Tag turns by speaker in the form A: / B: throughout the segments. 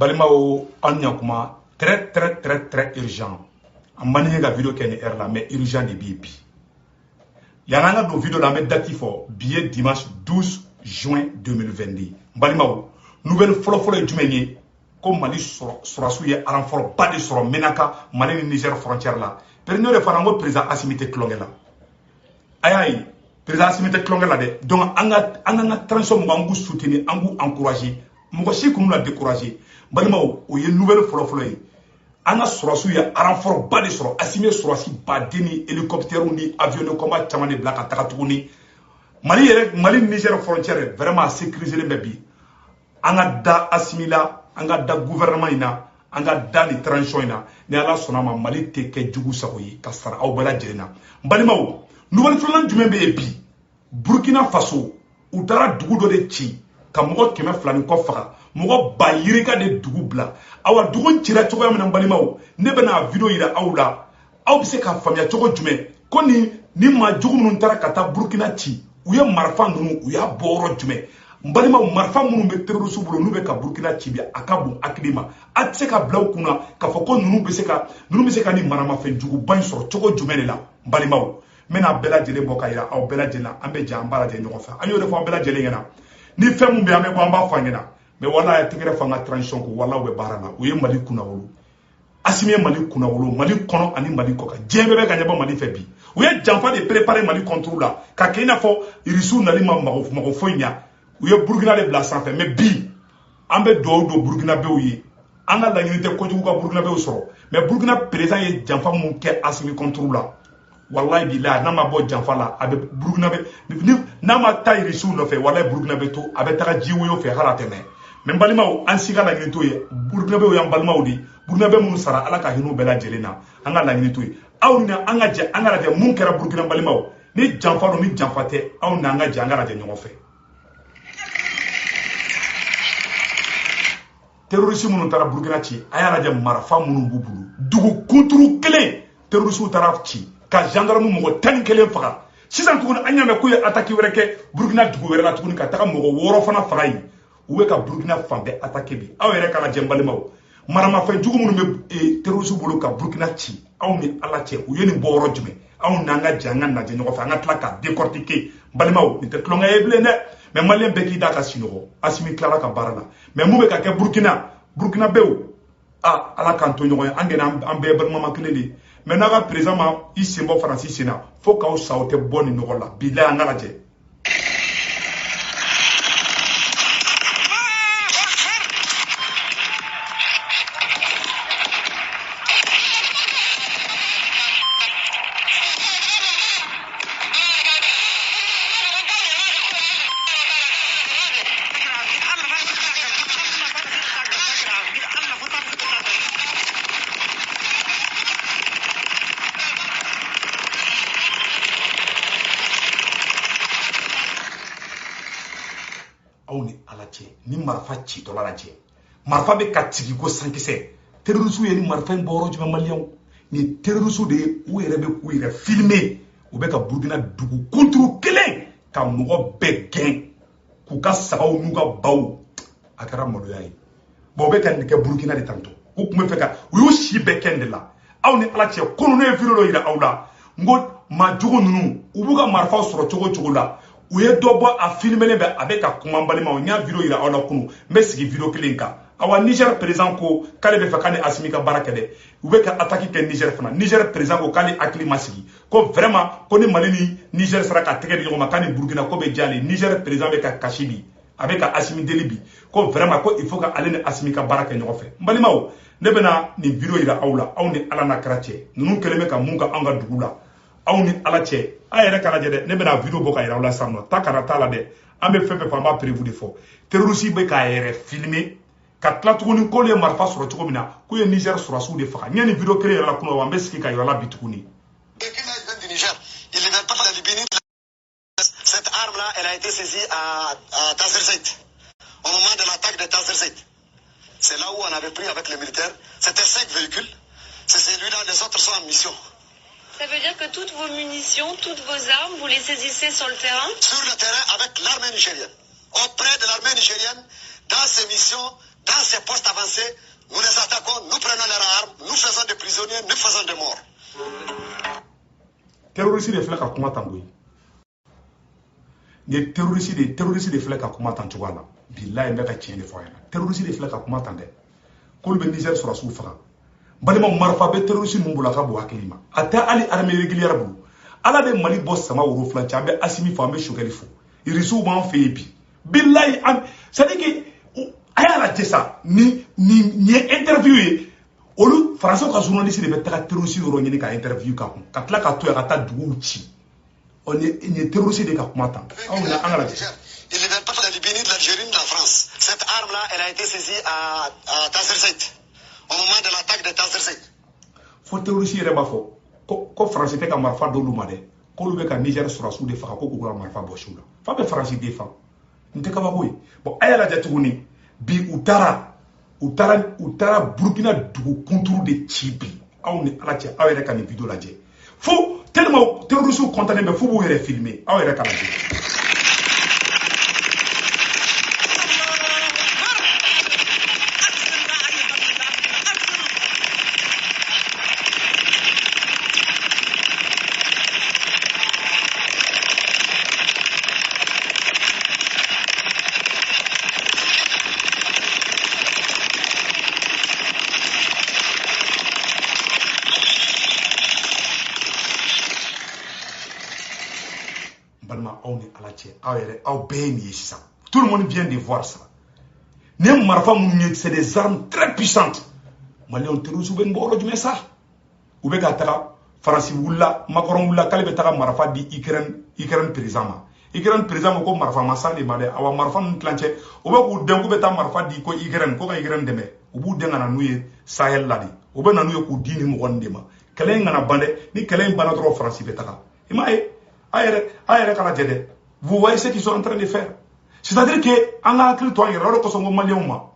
A: Mbalimao Anyakuma, très urgent. En manière la vidéo qui est là, mais urgent de bibi. Il y a une vidéo là, mais date fort, billet dimanche 12 juin 2022. Mbalimao, nouvelle follow du meunier, comme Mali Sorasouye, à l'enfant, pas de Soro, Menaka, Mali Niger frontière là. Période de Fanango, président Assimité Klongela. Aïe, président Assimité Klongela de. Donc, on a transition, on a soutenu, on a encouragé. Moi, je suis découragé. Mbalimao, il y a une nouvelle follow. Anga Sorasou ya renfort ba de soro assimé Sorasi ba deni hélicoptère ni avion de combat chamane blaka takatuni Mali Niger frontière vraiment sécuriser les mebi anga da assimila anga da gouvernement ina anga da ni transition ina ni ala sonama Mali te ke jugu sakoyi kasara aw bala jelena Mbalimao nouvelle flan du membe ebi Burkina Faso utara dugu do de ci ka mogo keme flani ko faga mogo ba yirika de dugu bla awa dugu cira cogo yamina Mbalimao ne bena video yira aw la aw bi se ka famiya cogo jume ko ni ma jugu minnu tara ka taa Burkina ci u ye marfa nunu u y'a bɔyɔrɔ jume Mbalimao marfa minnu be terroriste bolo n'u be ka Burkina ci bi a ka bon hakili ma a tɛ se ka bila u kunna k'a fɔ ko nunu be se ka ni maramafɛn juguba in sɔrɔ cogo jumɛn de la Mbalimao n bɛna bɛɛ lajɛlen bɔ ka yira aw bɛɛ lajɛlen na an bɛ jɛ an b'a lajɛ ɲɔgɔn fɛ an y'o de fɔ an bɛɛ lajɛlen ɲɛna ni fɛn mun bɛ an bɛ bɔ an b'a fɔ an ɲɛna mais wala ya tigɛrɛ fanga transition ko wala u bɛ baara la u ye Mali kunnawolo Assimi Mali kunnawolo Mali kɔnɔ ani Mali kɔ kan diɲɛ bɛɛ bɛ ka ɲɛbɔ Mali fɛ bi u ye janfa de préparer Mali contre la ka kɛ i n'a fɔ Irisiw nali ma mago foyi ɲa u ye Burkina de bila sanfɛ mais bi an bɛ dugawu don Burkinabéw ye an ka laɲini tɛ kojugu ka Burkinabéw sɔrɔ mais Burkina président ye janfa mun kɛ Assimi contre la wallahi billahi n'a ma bɔ janfa la a bɛ Burkinabé n'a ma taa Irisiw nɔfɛ wallahi Burkinabé to a bɛ taga jiwoyo fɛ hala tɛmɛ mais Mbalimaw an si ka laɲini to ye Burkinabéw y'an balimaw de Burkinabé minnu sara ala ka hin'u bɛɛ lajɛlen na an ka laɲini to ye aw ni an ka jɛ an ka lajɛ mun kɛra Burkina Mbalimaw ni janfa don ni janfa tɛ aw ni an ka jɛ an ka lajɛ ɲɔgɔn fɛ terroriste minnu taara Burkina ci a y'a lajɛ marifa minnu b'u bolo dugu kunturu kelen terroriste taara ci ka gendarme mɔgɔ 11 faga sisan tuguni an y'a mɛn k'u ye attaque wɛrɛ kɛ Burkina dugu wɛrɛ la tuguni ka taga mɔgɔ 6 fana faga yen u bɛ ka Burkina fan bɛɛ attaque bi aw yɛrɛ ka lajɛ Mbalimaw maramafɛn jugu minnu bɛ terroriste bolo ka Burkina ci aw ni ala cɛ u ye nin bɔ yɔrɔ jumɛn aw n'an ka jɛ an ka lajɛ ɲɔgɔn fɛ an ka tila ka décortiquer Mbalimaw nin tɛ tulonkɛ ye bilen dɛ mais malien bɛɛ k'i da ka sinɔgɔ Assimi tilala ka baara la mais mun bɛ ka kɛ Burkinabéw ala k'an to ɲɔgɔn ye an gɛnna an bɛɛ balimama kelen de mais n'a ka président ma i sen bɔ Faransi sen na fo k'aw sa o tɛ bɔ nin nɔgɔ la bilahi an ka lajɛ aw ni ala cɛ ni marifa citɔla lajɛ marifa bɛ ka tigi ko sankisɛ terroriste ye ni marifa in bɔ yɔrɔ jumɛn maliyɛnw ni terroriste de ye u yɛrɛ bɛ k'u yɛrɛ filmer u bɛ ka Burkina dugu kunturu kelen ka mɔgɔ bɛɛ gɛn k'u ka sagaw n'u ka baw a kɛra maloya ye bon u bɛ ka nin kɛ Burkina de tantɔ u tun bɛ fɛ ka u y'u si bɛɛ kɛ nin de la aw ni ala cɛ kunu ne ye video dɔ yira aw la n ko maa jugu ninnu u b'u ka marifaw sɔrɔ cogo o cogo la u ye dɔ bɔ a filmelen bɛ a bɛ ka kuma Mbalimaw n y'a video yira aw la kunu n bɛ sigi video kelen kan awa Niger président ko k'ale bɛ fɛ k'ani Assimi ka baara kɛ dɛ u bɛ ka attaque kɛ Niger fana Niger président ko k'ale hakili ma sigi ko vraiment ko ni Mali ni Niger sera ka tɛgɛ di ɲɔgɔn ma k'ani Burkina ko bɛ diya ale Niger président bɛ ka kasi bi a bɛ ka Assimi deli bi ko vraiment ko il faut que ale ni Assimi ka baara kɛ ɲɔgɔn fɛ Mbalimaw ne bɛna nin video yira aw la aw ni ala n'a kɛra cɛ ninnu kɛlen bɛ ka mun ka an ka dugu la aw ni ala cɛ a yɛrɛ ka lajɛ dɛ ne bɛna video bɔ ka yira aw la sisan nɔ ta kana t'a la dɛ an bɛ fɛn fɛn fɔ an b'a prévu de fɔ terroriste bɛ k'a yɛrɛ filmer ka tila tuguni k'olu ye marifa sɔrɔ cogo min na k'u ye Niger sɔrɔsiw de faga n ye nin video kelen yɛrɛ la kunun wa n bɛ sigi ka yira la bi tuguni.
B: Cette arme-là, elle a été saisie à Tazerzeit, au moment de l'attaque de Tazerzeit. C'est là où on avait pris avec les militaires. C'était 5 véhicules. C'est celui-là, les autres sont en mission.
C: Ça veut dire que toutes vos munitions, toutes vos armes, vous les saisissez sur le terrain?
B: Sur le terrain avec l'armée nigérienne. Auprès de l'armée nigérienne, dans ces missions Dans ces postes avancés, nous les attaquons, nous prenons leurs armes, nous faisons des prisonniers, nous faisons des morts.
A: Terroristes de flèches à comment tangoy. Les terroristes de flèches à comment tangoy. Billahi mbeka tienne fois. Terroristes de flèches à comment tande. Kol ben Niger sera souffrant. Balima marfa be terroristes mumbula ka bo hakilima. Ata ali armée régulière bu. Ala de Mali boss sama woro flancha be Assimi fa me shogeli fo. Irisu ban fe bi. Billahi ça dit que aya la tesa ni interview olu français ka journaliste de be ta terroriste ro nyini ka interview ka kun ka tla ka to ya ka ta dugu ci on est terroriste de ka kumata on a angala
B: Il ne vient pas de la Libye, ni de l'Algérie, ni de la France. Cette arme-là, elle a été saisie à Tazerzeit, au moment de l'attaque de Tazerzeit.
A: Faut terroriste yere ba fo ko français te ka marfa do luma de ko lu be ka Niger sura su de fa ko ko marfa bo shula fa be français de fa nte ka ba boy bon aya la jatuguni bi utara Burkina dugu contour de Tibi aw ni ala cɛ aw yɛrɛ ka nin video lajɛ fo tellement terroristes contané mais fo b'u yɛrɛ filmer aw yɛrɛ ka lajɛ Tout le monde vient de voir ça. C'est des armes très puissantes. Malion terroristes ben boro du ça. Ou be gatara France wula Macron wula kale betara marfa di Ukraine président. Ukraine président ko marfa masale made awa marfa ntlanche ou be ko dengu beta marfa di ko Ukraine ko ka Ukraine deme. Ou bu denga na nuye Sahel ladi. Ou be na nuye ko dini mo wondema. Kale ngana bande ni kale bana trop France betaka. Imae ayere kala jede. Vous voyez ce qu'ils sont en train de faire. C'est-à-dire que en a cru toi yero ko songo malion ma.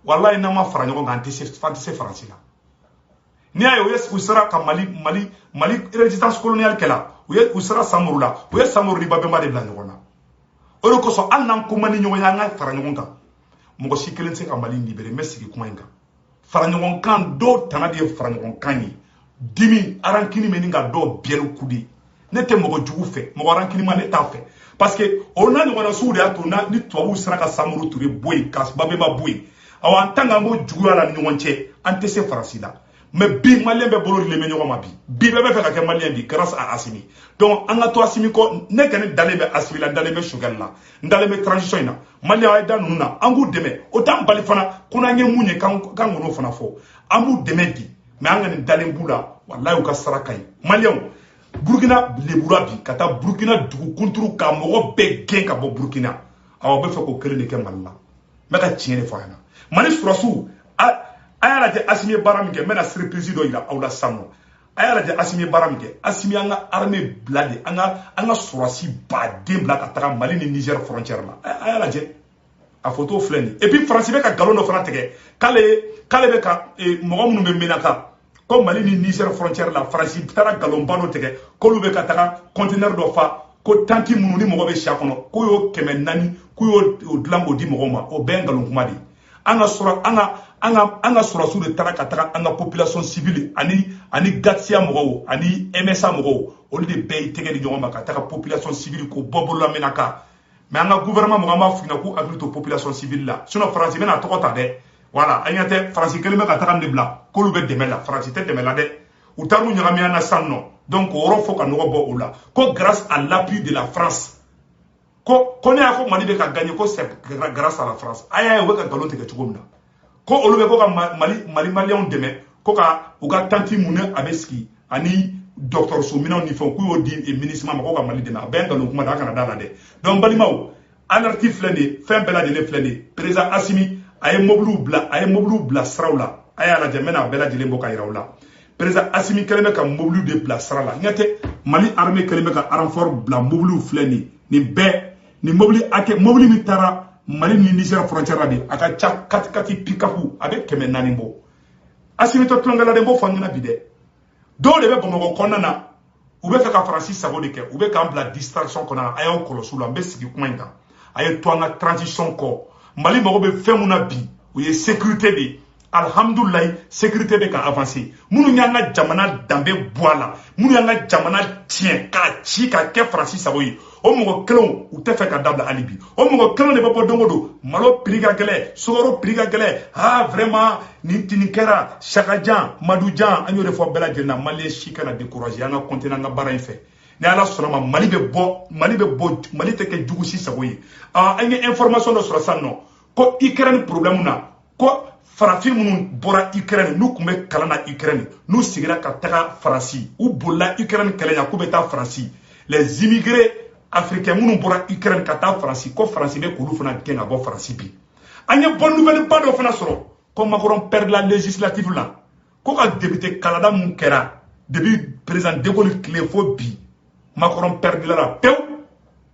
A: Wallahi na ma fara nyogo ngante se France là. Ni ayo yes usara ka Mali résistance coloniale kela. Ou usara samurula. Ou yes samuruli babe ma de bla nyogona. Oro ko so an nan ko mani nyogo nga fara nyogo kan. Mo si kelen se ka Mali libéré mais sigi kuma nga. Fara nyogo kan do tanadi fara nyogo kan yi. Dimi arankini meninga do bielu kudi. Nete mogo jugu fe, mogo arankini ma neta fe. Parce que on a nous sous de atona ni toi ou sera ka samuru touré boy kas babema boy awa tanga mo jugula la nyonche ante se farasida mais bi malien be bolo le menyo ma bi be fe ka malien bi grâce à Assimi donc anga to Assimi ko ne kan dalé be Assimi la dalé be sugar la dalé be transition na malien ay dan nuna angu deme autant bali fana kuna nge munye kan ngono fana fo amu deme di mais anga ni dalé bula wallahi ka sarakai malien Burkina leburabi kata Burkina dugu kunturu ka mogo be gen ka bo Burkina aw be fe ko kele ne ke malla meka tiene fo yana mani surasu ayala je Assimi baram ke mena surprise do ila awla samno ayala je Assimi baram ke Assimi anga armée blade anga surasi ba dem bla ka taka Mali ni Niger frontière la ayala je a photo fleni et puis France be ka galon do fana tege kale be ka mogo munu be menaka comme Mali ni Niger frontière la France tara galombano tege ko lube ka taga conteneur do fa ko tanki munu ni mogo be sha kono ko yo kemen nani ko yo dlango di mogo ma o ben galon kuma di anga sura su de tara ka taga anga population civile ani gatsia mogo ani MSA mogo o de be tege di joma ka taga population civile ko bobolo menaka mais anga gouvernement mogo ma fina ko agrito population civile la sinon France mena to kota de voilà ayate France kelme ka taga ndebla ko lube demela France te demela de ou tarmu nyami ana sanno donc oro fo ka no bo ola ko grâce à l'appui de la France ko ne ako Mali be ka gagner ko c'est grâce à la France aya we ka galote ke chugomna ko olube ko ka Mali malien deme ko ka uga tanti mune abeski ani docteur Soumina ni fon ko di e ministre ma ko ka Mali deme ben galo kuma da kana dala de donc balimaw alertif flende fin bela de le flende président Assimi aye moblu bla srawla aya la jamena bela de le boka irawla président Assimi keleme ka moblu de bla srawla ngate Mali armée keleme ka renfort bla moblu fleni ni mobli ake mobli mitara Mali ni Niger frontière bi aka cha kati pikapu avec kemen nani bo Assimi to tlongala de bo fanyuna bide do de be bomo konana ube fe ka Francis sabo de ke ube ka ambla distraction kona ayo kolosula mbesigi kumainga ayo twanga transition ko Mali mo be femuna bi ou ye sécurité de alhamdoulilah sécurité be ka avancer munu nyanga jamana dambe boala munu nyanga jamana tien ka ci ka ke Francis Saboyi o mo kelon ou te fe ka dabla alibi o mo kelon de babo dongodo malo priga gele sogoro priga gele ah vraiment ni tinikera chakajan madoujan anyo de fo bela jelna malé chikana décourager anga continent nga bara fait ni ala sonama mali be bo mali te ke jugu si Saboyi anye information do sur ça non ko Ukraine problème na ko farafin minnu bɔra Ukraine n'u kun bɛ kalan na Ukraine n'u sigira ka taga Faransi u bolila Ukraine kɛlɛ ɲa k'u bɛ taa Faransi les immigrés africains minnu bɔra Ukraine ka taa Faransi ko Faransi bɛ k'olu fana gɛn ka bɔ Faransi bi an ye bonne nouvelle ba dɔ fana sɔrɔ ko Macron perd la législative la ko ka député kalada mun kɛra depuis président de Gaulle tile fo bi Macron perd la pewu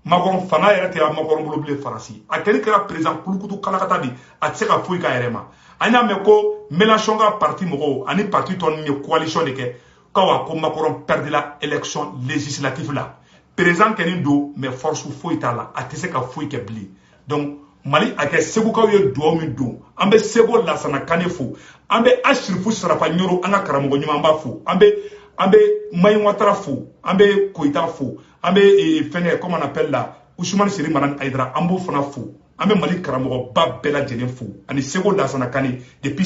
A: Macron fanga yɛrɛ tɛ Macron bolo bilen Faransi a kɛli kɛra président kulukutu kalakata di a tɛ se ka foyi k'a yɛrɛ ma an y'a mɛn ko Mélenchon ka parti mɔgɔw ani parti tɔ ninnu ye coalition de kɛ ko Macron perd la élection législative la président kɛni don mais force foyi t'a la a tɛ se ka foyi kɛ bilen donc Mali a kɛ segukaw ye duwawu min don an bɛ Sego Lassana Kane fo an bɛ Ashrifu Sarafa Ɲoro an ka karamɔgɔ ɲuman b'a fo an bɛ Mayin Ouattara fo an bɛ Koyita fo an bɛ fɛnkɛ comment on appelle la Ousmane Seri Marane Aïdara an b'o fana fo an bɛ Mali karamɔgɔ ba bɛɛ lajɛlen fo ani Sego Lassana Kane depuis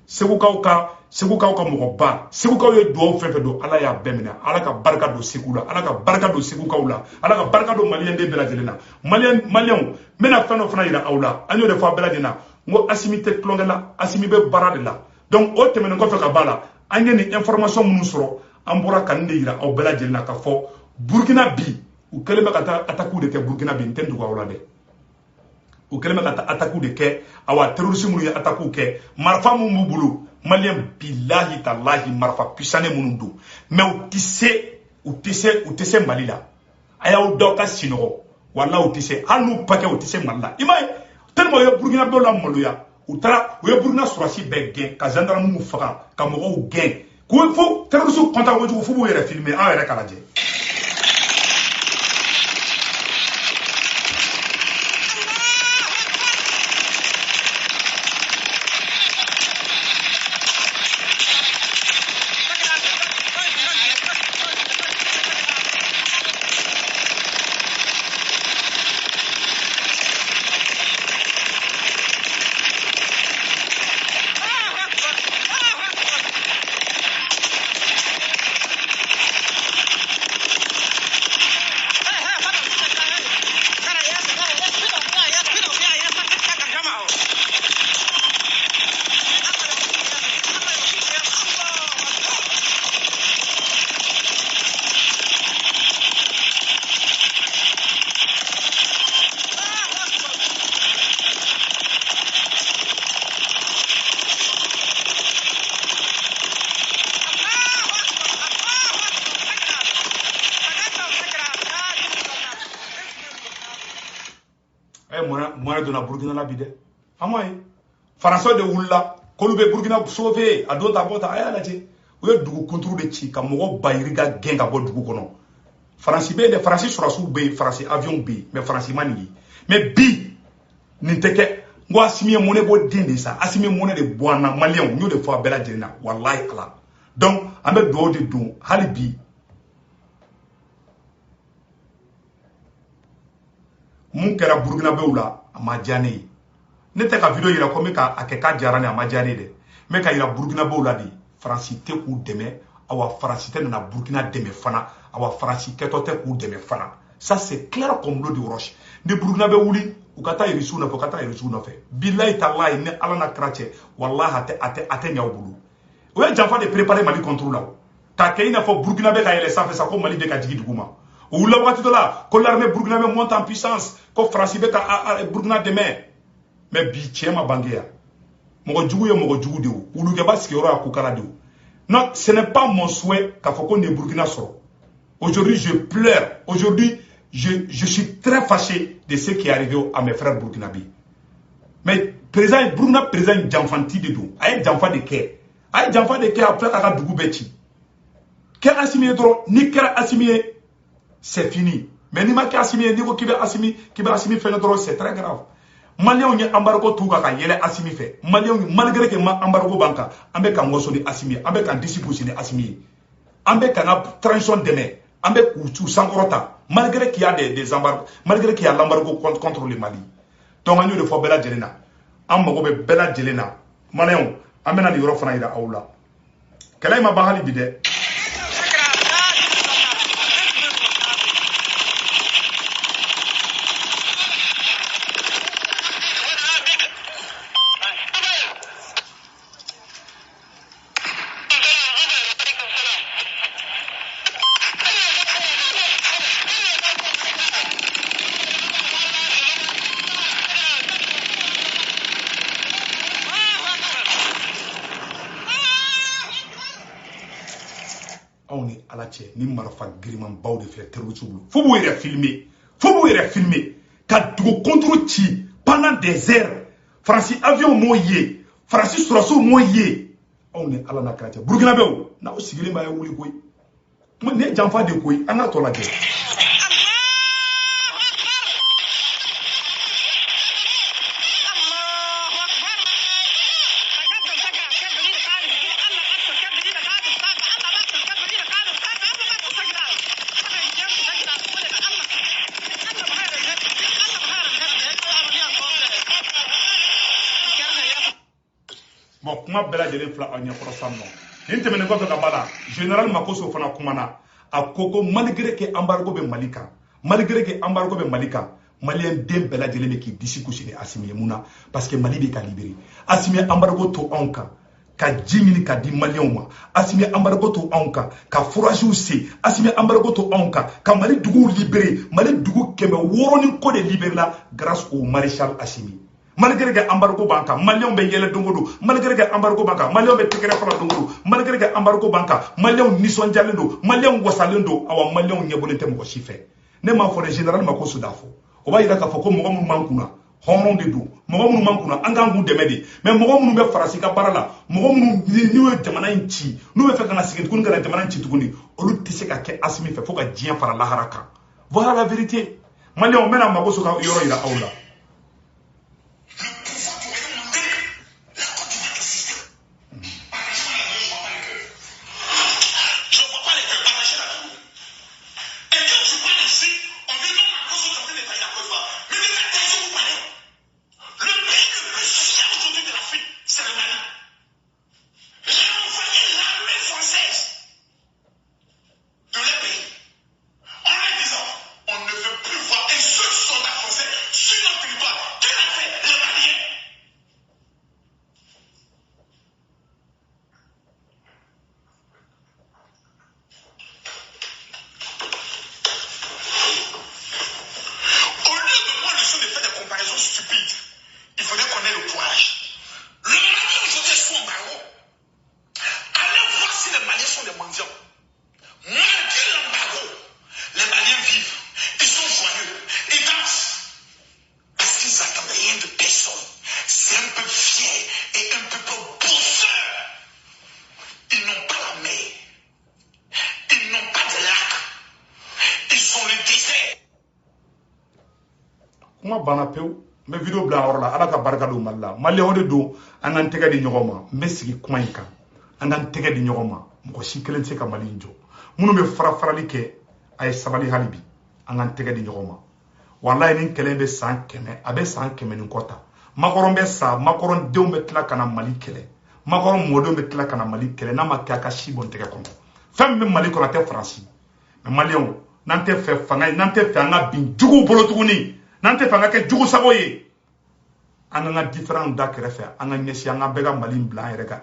A: segukaw ka mɔgɔ ba segukaw ye duwawu fɛn fɛn don ala y'a bɛɛ minɛ ala ka barika don Segu la ala ka barika don segukaw la ala ka barika don maliyɛn den bɛɛ lajɛlen na maliyɛnw n bɛna fɛn dɔ fana yira aw la an y'o de fɔ a bɛɛ lajɛlen na n ko Asimi tɛ tulonkɛ la Asimi bɛ baara de la donc o tɛmɛnen kɔfɛ ka b'a la an ye nin information minnu sɔrɔ an bɔra ka nin de yira aw bɛɛ lajɛlen na ka fɔ Burkina bi u kɛlen bɛ ka taa attaque de kɛ Burkina bi n tɛ dogo aw la dɛ u kɛlen bɛ ka taa attaque de kɛ awa terroriste minnu ye attaque kɛ marifa minnu b'u bolo maliyɛn bilahi talahi marifa puissant minnu don mais u tɛ se Mali la a y'aw da ka sinɔgɔ wala u tɛ se hali n'u pakɛ u tɛ se Mali la i m'a ye tellement u ye Burkina bɛɛ la maloya u ye Burkina sɔrɔsi bɛɛ gɛn ka gendarme faga ka mɔgɔw gɛn k'u fo terroriste kɔntan kojugu f'u b'u yɛrɛ filmer an yɛrɛ k'a lajɛ. Moi de la Burkina la bide amay François de wula kolu be Burkina sauver a dota bota aya laje o ye dugu contrôle de ci ka mogo bayiri ga gen ka bo dugu kono France be de France surasu be France avion be mais France mani mais bi ni teke ngo Asimi monnaie bo dinde sa Asimi monnaie de boana malien nyo de fo bela jerina wallahi ala donc ambe do de don hali bi mun kɛra Burkina bew la a ma diya ne ye ne tɛ ka video yira ko n bɛ ka a kɛ k'a diyara ne a ma diya ne dɛ n bɛ ka yira Burkina bew la de Faransi tɛ k'u dɛmɛ awa Faransi tɛ nana Burkina dɛmɛ fana awa Faransi kɛtɔ tɛ k'u dɛmɛ fana ça c'est clair comme l'eau de roche ni Burkina bɛ wuli u ka taa irisiw nɔfɛ u ka taa irisiw nɔfɛ bilahi talahi ni ala na kira cɛ wallahi a tɛ ɲɛ u bolo o ye janfa de préparer Mali contre la k'a kɛ i n'a fɔ Burkina bɛ ka yɛlɛ sanfɛ sa ko Mali bɛ ka jigin dugu ma ou la wagati la ko l'armée burkinabé monte en puissance ko France be ka Burkina demain mais bi tiema bangeya mogo jugu ye mogo jugu de ou lu ke ba sikero ya kukara de non ce n'est pas mon souhait qu'a fait qu'on est Burkina soro aujourd'hui je pleure aujourd'hui je suis très fâché de ce qui est arrivé à mes frères burkinabés mais président Burkina président janfanti de do ay janfa de ke après aka dugu beti ke Asimi dro ni kera Asimi c'est fini. Mais ni ma Asimi, ni ko kibe Asimi fait notre c'est très grave. Maliens y embargo tout ka yele Assimi fait. Maliens malgré que ma embargo banca, ambe kan ngoso de Assimi, ambe kan discipline de Assimi. Ambe kan transition demain, ambe koutou sankorota, malgré qu'il y a des embargos, malgré qu'il y a l'embargo contre le Mali. Donc on de fois bela jelena. Am mago be bela jelena. Maliens, amena ni yoro fana ira awla. Kala ma bahali bide. On est à la tienne, ni marafa griman baw de faire terrorisme. Faut vous filmer, quand tu contrôles pendant des heures, Francis avion moyen, Francis Sorasso moyen, on est à la nakati. Burkina Faso, na aussi grimé à wuli koi. Moi ne j'enfant de koi, on a toi la guerre. Bon, comment bela jele fla anya prosamno. Inte mene ko ka bala. Général Makoso fana kumana. A koko malgré que embargo be Malika. Malgré que embargo be Malika. Malien dem bela jele me ki disi kusini Assimi muna parce que Mali be ka libéré. Assimi embargo to onka. Ka jimini ka di Malien wa. Assimi embargo to onka. Ka fourage aussi. Assimi embargo to onka. Ka Mali dugu libéré. Mali dugu keme woroni ko de libéré là grâce au maréchal Assimi. Malgré que embargo banca, Maliens be yele dongodo, malgré que embargo banca, Maliens be tekere fala dongodo, malgré que embargo banca, Maliens nison jalendo, Maliens wasalendo, awa Maliens nyebonete mo chife. Ne ma fo le général Makoso dafo. O ba yira ka fo ko mo mun mankuna, horon de do, mo mun mankuna, anga ngu demedi, mais mo mun be farasi ka barala, mo mun niwe jamana nchi, no be fe kana sigit kun kana jamana nchi tukuni, olu tise ka ke Assimi fe fo ka dien fara la haraka. Voilà la vérité. Maliens mena Makoso ka yoro ira aula. Kuma bana pew me video bla orla ala ka barka do malla malle hode do anan tega di nyogoma me sigi kuma inka anan tega di nyogoma mo si kelen se ka mali njo munu be farali ke ay sabali halibi anan tega di nyogoma wallahi nin kelen be san keme abe san keme nin kota makoron be sa makoron dew be tla kana mali kele makoron modo be tla kana mali kele na makka ka shibon tega kono fam be mali ko la te franci me malion nante fe fanga nante fe anga bin jugu bolo tuguni nante fanga ke jugu saboye ananga différent da krefe anga nyesi anga bega mali blanc rega